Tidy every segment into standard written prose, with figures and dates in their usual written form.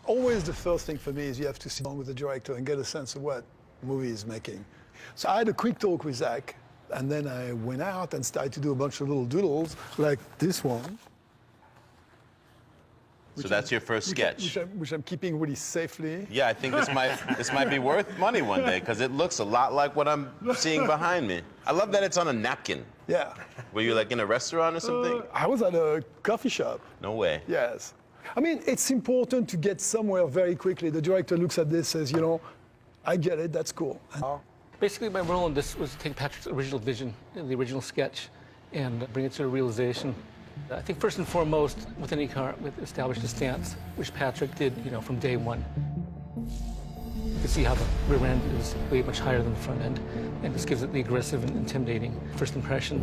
Always the first thing for me is you have to sit down with the director and get a sense of what movie he's making. So I had a quick talk with Zack, and then I went out and started to do a bunch of little doodles, like this one. So that's your first sketch? Which I'm keeping really safely. Yeah, I think this might be worth money one day, because it looks a lot like what I'm seeing behind me. I love that it's on a napkin. Yeah. Were you like in a restaurant or something? I was at a coffee shop. No way. Yes. I mean, it's important to get somewhere very quickly. The director looks at this, says, you know, I get it, that's cool. Basically, my role in this was to take Patrick's original vision, the original sketch, and bring it to a realization. I think first and foremost, with any car, with establish a stance, which Patrick did, you know, from day one. You can see how the rear end is way much higher than the front end, and this gives it the aggressive and intimidating first impression.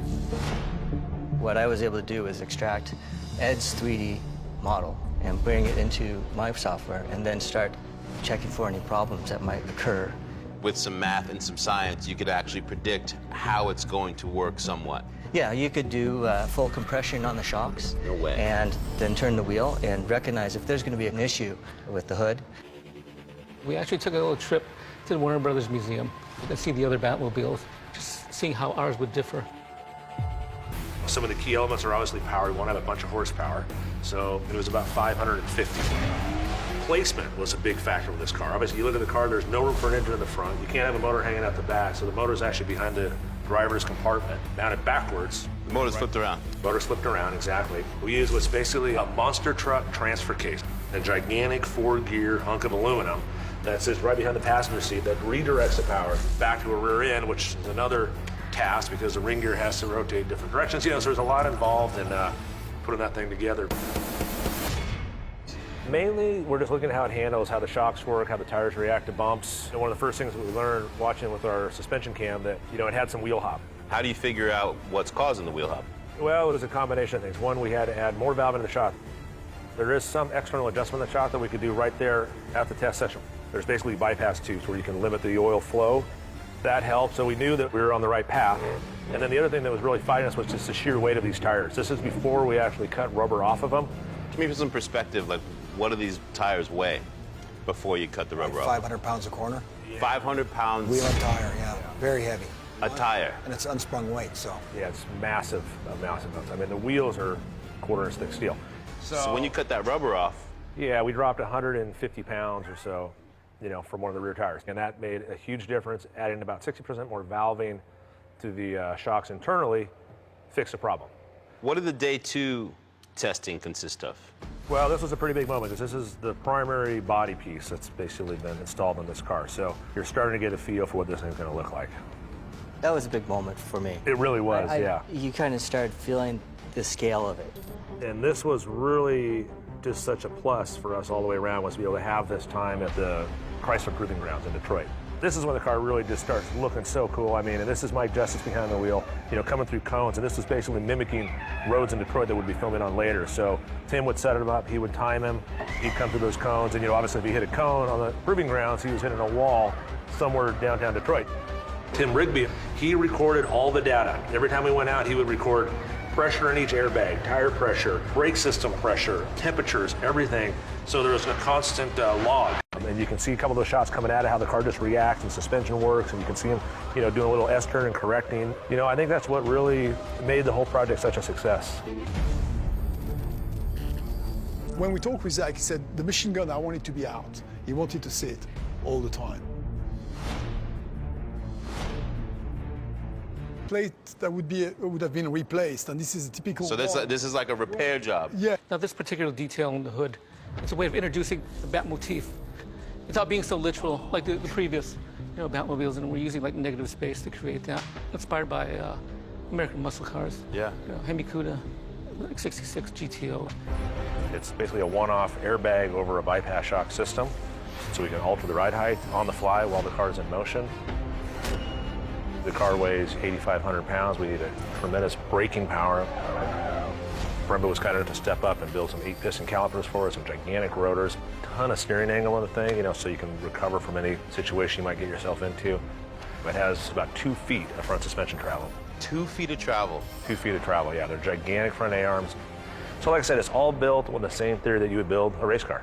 What I was able to do is extract Ed's 3D model and bring it into my software, and then start checking for any problems that might occur. With some math and some science, you could actually predict how it's going to work somewhat. Yeah, you could do full compression on the shocks. No way. And then turn the wheel and recognize if there's going to be an issue with the hood. We actually took a little trip to the Warner Brothers Museum and see the other Batmobiles, just seeing how ours would differ. Some of the key elements are obviously power. We want to have a bunch of horsepower, so it was about 550. Placement was a big factor with this car. Obviously, you look at the car, there's no room for an engine in the front. You can't have a motor hanging out the back, so the motor's actually behind the driver's compartment, mounted backwards. The motor's flipped around. Motor's flipped around, exactly. We used what's basically a monster truck transfer case, a gigantic 4-gear hunk of aluminum that sits right behind the passenger seat that redirects the power back to a rear end, which is another task because the ring gear has to rotate different directions. You know, so there's a lot involved in putting that thing together. Mainly, we're just looking at how it handles, how the shocks work, how the tires react to bumps. And one of the first things that we learned watching with our suspension cam that, you know, it had some wheel hop. How do you figure out what's causing the wheel hop? Well, it was a combination of things. One, we had to add more valve into the shock. There is some external adjustment in the shock that we could do right there at the test session. There's basically bypass tubes where you can limit the oil flow. That helped, so we knew that we were on the right path. And then the other thing that was really fighting us was just the sheer weight of these tires. This is before we actually cut rubber off of them. Give me some perspective, like what do these tires weigh before you cut the rubber off? 500 pounds a corner. 500 pounds? Wheel and tire, yeah. Very heavy. A tire? And it's unsprung weight, so. Yeah, it's massive amounts. I mean, the wheels are quarter-inch thick steel. So when you cut that rubber off? Yeah, we dropped 150 pounds or so, you know, from one of the rear tires. And that made a huge difference, adding about 60% more valving to the shocks internally, fixed the problem. What did the day 2 testing consist of? Well, this was a pretty big moment because this is the primary body piece that's basically been installed in this car. So you're starting to get a feel for what this thing's going to look like. That was a big moment for me. It really was, yeah. You kind of started feeling the scale of it. And this was really just such a plus for us all the way around, was to be able to have this time at the Chrysler Proving Grounds in Detroit. This is when the car really just starts looking so cool. I mean, and this is Mike Justice behind the wheel, you know, coming through cones, and this was basically mimicking roads in Detroit that we'd be filming on later. So Tim would set him up, he would time him, he'd come through those cones, and you know, obviously if he hit a cone on the Proving Grounds, he was hitting a wall somewhere downtown Detroit. Tim Rigby, he recorded all the data. Every time we went out, he would record pressure in each airbag, tire pressure, brake system pressure, temperatures, everything. So there was a constant log. And you can see a couple of those shots coming out of how the car just reacts and suspension works, and you can see him, you know, doing a little S-turn and correcting. You know, I think that's what really made the whole project such a success. When we talked with Zack, he said, the machine gun, I want it to be out. He wanted to see it all the time. Plate that would have been replaced, and this is a typical. So this is like a repair job. Yeah. Now, this particular detail on the hood, it's a way of introducing the Bat motif without being so literal like the previous, you know, Batmobiles, and we're using like negative space to create that. Inspired by American muscle cars. Yeah. You know, Hemi Cuda, like 66 GTO. It's basically a one-off airbag over a bypass shock system, so we can alter the ride height on the fly while the car is in motion. The car weighs 8,500 pounds. We need a tremendous braking power. Brembo was kind of to step up and build some 8-piston calipers for us, some gigantic rotors, ton of steering angle on the thing, you know, so you can recover from any situation you might get yourself into. It has about 2 feet of front suspension travel. 2 feet of travel? 2 feet of travel, yeah. They're gigantic front A-arms. So like I said, it's all built with the same theory that you would build a race car.